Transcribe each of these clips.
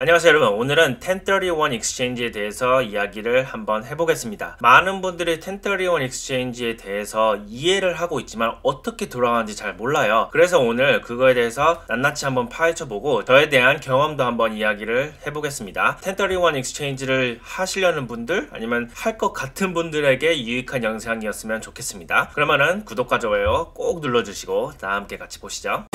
안녕하세요 여러분. 오늘은 1031 Exchange에 대해서 이야기를 한번 해보겠습니다. 많은 분들이 1031 Exchange에 대해서 이해를 하고 있지만 어떻게 돌아가는지 잘 몰라요. 그래서 오늘 그거에 대해서 낱낱이 한번 파헤쳐보고 저에 대한 경험도 한번 이야기를 해보겠습니다. 1031 Exchange를 하시려는 분들 아니면 할 것 같은 분들에게 유익한 영상이었으면 좋겠습니다. 그러면은 구독과 좋아요 꼭 눌러주시고 다 함께 같이 보시죠.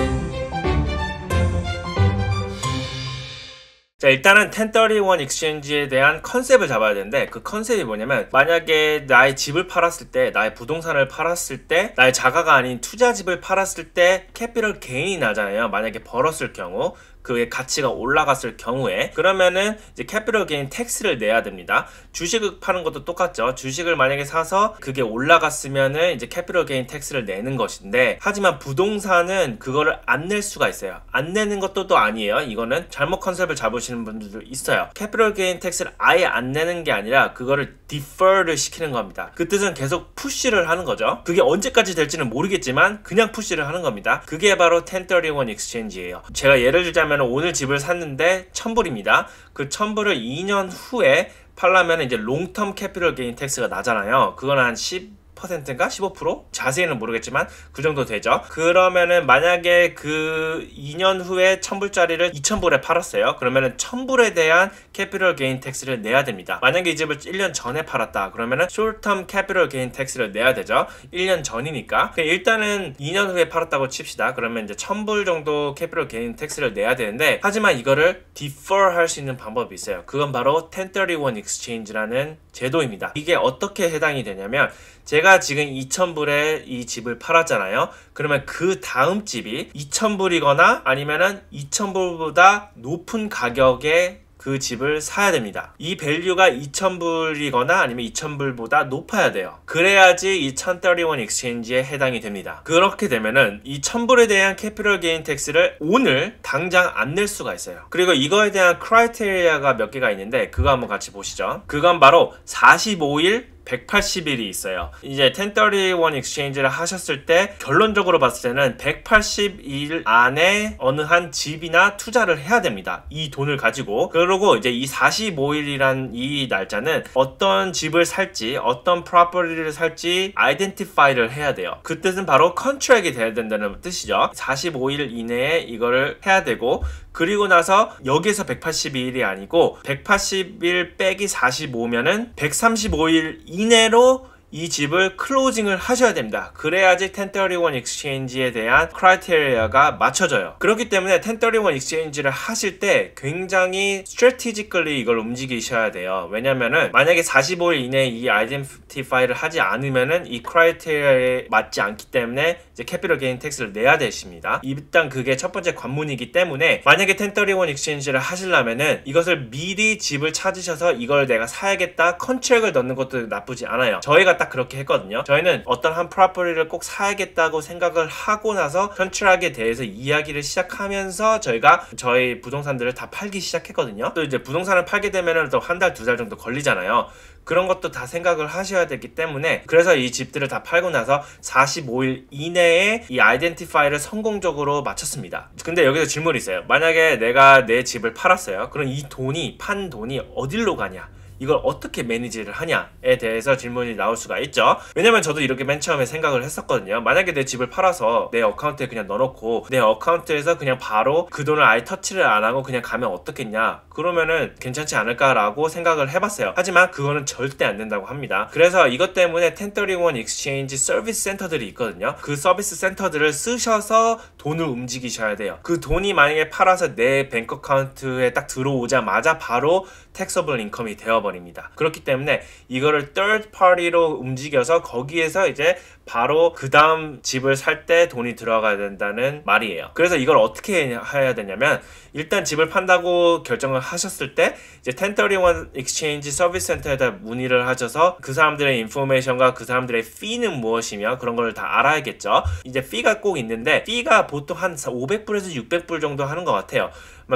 자, 일단은 1031 Exchange에 대한 컨셉을 잡아야 되는데 그 컨셉이 뭐냐면 만약에 나의 집을 팔았을 때, 나의 부동산을 팔았을 때, 나의 자가가 아닌 투자집을 팔았을 때 캐피털 게인이 나잖아요. 만약에 벌었을 경우 그의 가치가 올라갔을 경우에 그러면은 이제 캐피털 게인 텍스를 내야 됩니다. 주식을 파는 것도 똑같죠. 주식을 만약에 사서 그게 올라갔으면은 이제 캐피털 게인 텍스를 내는 것인데 하지만 부동산은 그거를 안 낼 수가 있어요. 안 내는 것도 또 아니에요. 이거는 잘못 컨셉을 잡으시는 분들도 있어요. 캐피털 게인 텍스를 아예 안 내는 게 아니라 그거를 디퍼를 시키는 겁니다. 그 뜻은 계속 푸시를 하는 거죠. 그게 언제까지 될지는 모르겠지만 그냥 푸시를 하는 겁니다. 그게 바로 1031 Exchange예요. 제가 예를 들자면 오늘 집을 샀는데 1000불입니다. 그 1000불을 2년 후에 팔려면 이제 롱텀 캐피털 게인 텍스가 나잖아요. 그건 한 10%인가 15%? 자세히는 모르겠지만 그 정도 되죠. 그러면은 만약에 그 2년 후에 1000불짜리를 2000불에 팔았어요. 그러면은 1000불에 대한 캐피털 게인 텍스를 내야 됩니다. 만약에 이 집을 1년 전에 팔았다 그러면은 short-term capital gain 텍스를 내야 되죠. 1년 전이니까. 일단은 2년 후에 팔았다고 칩시다. 그러면 이제 1000불 정도 캐피털 게인 텍스를 내야 되는데 하지만 이거를 defer 할 수 있는 방법이 있어요. 그건 바로 1031 Exchange라는 제도입니다. 이게 어떻게 해당이 되냐면 제가 지금 2000불에 이 집을 팔았잖아요. 그러면 그 다음 집이 2000불이거나 아니면은 2000불보다 높은 가격에 그 집을 사야 됩니다. 이 밸류가 2000불이거나 아니면 2000불보다 높아야 돼요. 그래야지 이 1031 Exchange에 해당이 됩니다. 그렇게 되면은 이 1000불에 대한 캐피털 게인 텍스를 오늘 당장 안 낼 수가 있어요. 그리고 이거에 대한 크라이테리아가 몇 개가 있는데 그거 한번 같이 보시죠. 그건 바로 45일 180일이 있어요. 이제 1031 Exchange를 하셨을 때 결론적으로 봤을 때는 180일 안에 어느 한 집이나 투자를 해야 됩니다. 이 돈을 가지고. 그리고 이제 이 45일이란 이 날짜는 어떤 집을 살지 어떤 프로퍼티를 살지 아이덴티파이를 해야 돼요. 그 뜻은 바로 컨트랙이 돼야 된다는 뜻이죠. 45일 이내에 이거를 해야 되고 그리고 나서 여기에서 182일이 아니고 180일 빼기 45면은 135일 이내로 이 집을 클로징을 하셔야 됩니다. 그래야지 1031 Exchange에 대한 크라이테리아가 맞춰져요. 그렇기 때문에 1031 Exchange를 하실 때 굉장히 strategically 이걸 움직이셔야 돼요. 왜냐면은 만약에 45일 이내에 이 아이덴티파이를 하지 않으면은 이 크라이테리아에 맞지 않기 때문에 이제 캐피털 게인 텍스를 내야 되십니다. 일단 그게 첫 번째 관문이기 때문에 만약에 1031 Exchange를 하시려면은 이것을 미리 집을 찾으셔서 이걸 내가 사야겠다 컨트랙을 넣는 것도 나쁘지 않아요. 저희가 딱 그렇게 했거든요. 저희는 어떤 한 프로퍼티를 꼭 사야겠다고 생각을 하고 나서 컨트랙에 대해서 이야기를 시작하면서 저희가 저희 부동산들을 다 팔기 시작했거든요. 또 이제 부동산을 팔게 되면은 또 한 달, 두 달 정도 걸리잖아요. 그런 것도 다 생각을 하셔야 되기 때문에 그래서 이 집들을 다 팔고 나서 45일 이내에 이 아이덴티파이를 성공적으로 마쳤습니다. 근데 여기서 질문이 있어요. 만약에 내가 내 집을 팔았어요. 그럼 이 돈이 판 돈이 어디로 가냐? 이걸 어떻게 매니지를 하냐에 대해서 질문이 나올 수가 있죠. 왜냐면 저도 이렇게 맨 처음에 생각을 했었거든요. 만약에 내 집을 팔아서 내 어카운트에 그냥 넣어놓고 내 어카운트에서 그냥 바로 그 돈을 아예 터치를 안 하고 그냥 가면 어떻겠냐, 그러면은 괜찮지 않을까라고 생각을 해봤어요. 하지만 그거는 절대 안 된다고 합니다. 그래서 이것 때문에 1031 Exchange 서비스 센터들이 있거든요. 그 서비스 센터들을 쓰셔서 돈을 움직이셔야 돼요. 그 돈이 만약에 팔아서 내 뱅크 어카운트에 딱 들어오자마자 바로 taxable income이 되어버립니다. 그렇기 때문에 이거를 third party로 움직여서 거기에서 이제 바로 그 다음 집을 살 때 돈이 들어가야 된다는 말이에요. 그래서 이걸 어떻게 해야 되냐면 일단 집을 판다고 결정을 하셨을 때 이제 1031 Exchange 서비스 센터에다 문의를 하셔서 그 사람들의 인포메이션과 그 사람들의 fee는 무엇이며 그런 걸 다 알아야겠죠. 이제 fee가 꼭 있는데 fee가 보통 한 500불에서 600불 정도 하는 것 같아요.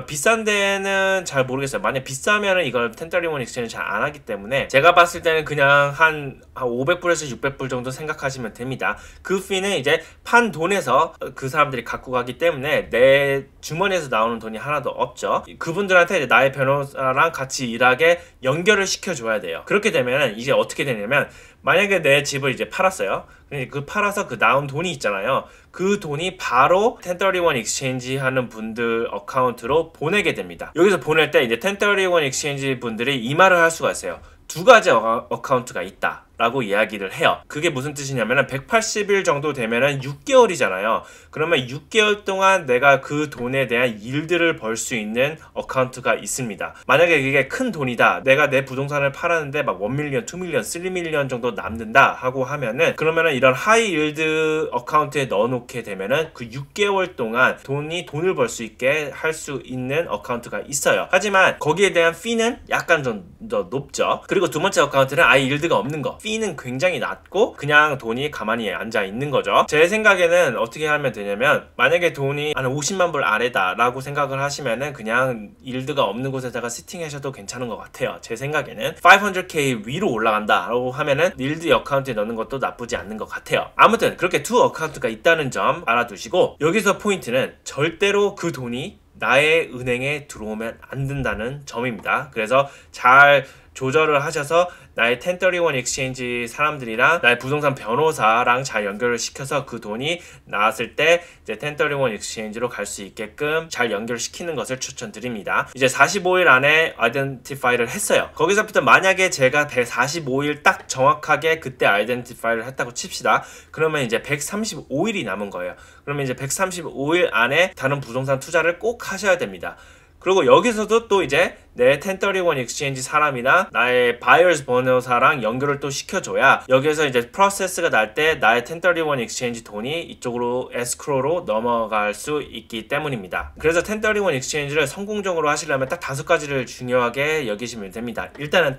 비싼 데는 잘 모르겠어요. 만약 비싸면은 이걸 1031 익스체인지 잘 안 하기 때문에 제가 봤을 때는 그냥 한 500불에서 600불 정도 생각하시면 됩니다. 그 피는 이제 판 돈에서 그 사람들이 갖고 가기 때문에 내 주머니에서 나오는 돈이 하나도 없죠. 그분들한테 이제 나의 변호사랑 같이 일하게 연결을 시켜줘야 돼요. 그렇게 되면 이제 어떻게 되냐면 만약에 내 집을 이제 팔았어요. 그 팔아서 그 나온 돈이 있잖아요. 그 돈이 바로 1031 익스체인지 하는 분들 어카운트로 보내게 됩니다. 여기서 보낼 때 이제 1031 익스체인지 분들이 이 말을 할 수가 있어요. 두 가지 어카운트가 있다 라고 이야기를 해요. 그게 무슨 뜻이냐면은 180일 정도 되면은 6개월이잖아요. 그러면 6개월 동안 내가 그 돈에 대한 일들을 벌 수 있는 어카운트가 있습니다. 만약에 그게 큰 돈이다. 내가 내 부동산을 팔았는데 막 1밀리언, 2밀리언, 3밀리언 정도 남는다 하고 하면은 그러면은 이런 하이 일드 어카운트에 넣어놓게 되면은 그 6개월 동안 돈을 벌 수 있게 할 수 있는 어카운트가 있어요. 하지만 거기에 대한 피는 약간 좀 더 높죠. 그리고 두 번째 어카운트는 아예 일드가 없는 거. 피는 굉장히 낮고 그냥 돈이 가만히 앉아 있는 거죠. 제 생각에는 어떻게 하면 되냐면 만약에 돈이 한 50만 불 아래다 라고 생각을 하시면은 그냥 일드가 없는 곳에다가 세팅하셔도 괜찮은 것 같아요. 제 생각에는 500k 위로 올라간다 라고 하면은 일드 어카운트에 넣는 것도 나쁘지 않는 것 같아요. 아무튼 그렇게 두 어카운트가 있다는 점 알아두시고 여기서 포인트는 절대로 그 돈이 나의 은행에 들어오면 안 된다는 점입니다. 그래서 잘 조절을 하셔서 나의 1031 익스체인지 사람들이랑 나의 부동산 변호사랑 잘 연결을 시켜서 그 돈이 나왔을 때 이제 1031 익스체인지로 갈 수 있게끔 잘 연결시키는 것을 추천드립니다. 이제 45일 안에 아이덴티파이를 했어요. 거기서부터 만약에 제가 145일 딱 정확하게 그때 아이덴티파이를 했다고 칩시다. 그러면 이제 135일이 남은 거예요. 그러면 이제 135일 안에 다른 부동산 투자를 꼭 하셔야 됩니다. 그리고 여기서도 또 이제 내 1031 익스체인지 사람이나 나의 바이어스 변호사랑 연결을 또 시켜줘야 여기에서 이제 프로세스가 날 때 나의 1031 익스체인지 돈이 이쪽으로 에스크로로 넘어갈 수 있기 때문입니다. 그래서 1031 익스체인지를 성공적으로 하시려면 딱 5가지를 중요하게 여기시면 됩니다. 일단은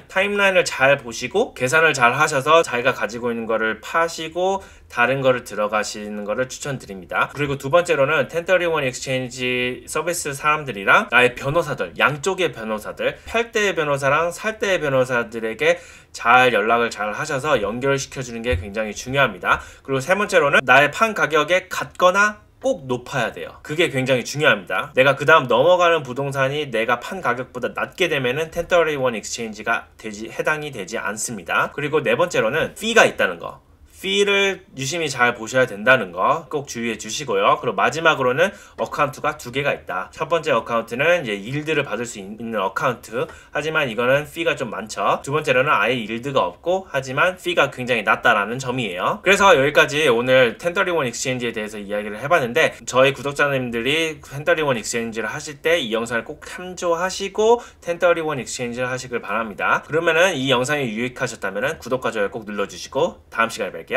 타임라인을 잘 보시고 계산을 잘 하셔서 자기가 가지고 있는 거를 파시고 다른 거를 들어가시는 거를 추천드립니다. 그리고 두 번째로는 1031 익스체인지 서비스 사람들이랑 나의 변호사들, 양쪽의 변호사들, 팔 때의 변호사랑 살 때의 변호사들에게 잘 연락을 잘 하셔서 연결시켜주는 게 굉장히 중요합니다. 그리고 세 번째로는 나의 판 가격에 같거나 꼭 높아야 돼요. 그게 굉장히 중요합니다. 내가 그 다음 넘어가는 부동산이 내가 판 가격보다 낮게 되면은 1031 익스체인지가 해당이 되지 않습니다. 그리고 네 번째로는 피가 있다는 거. 피를 유심히 잘 보셔야 된다는 거 꼭 주의해 주시고요. 그리고 마지막으로는 어카운트가 두 개가 있다. 첫 번째 어카운트는 이제 일드를 받을 수 있는 어카운트. 하지만 이거는 피가 좀 많죠. 두 번째로는 아예 일드가 없고 하지만 피가 굉장히 낮다라는 점이에요. 그래서 여기까지 오늘 1031 익스체인지에 대해서 이야기를 해봤는데 저희 구독자님들이 1031 익스체인지를 하실 때 이 영상을 꼭 참조하시고 1031 익스체인지를 하시길 바랍니다. 그러면은 이 영상이 유익하셨다면 구독과 좋아요 꼭 눌러주시고 다음 시간에 뵐게요.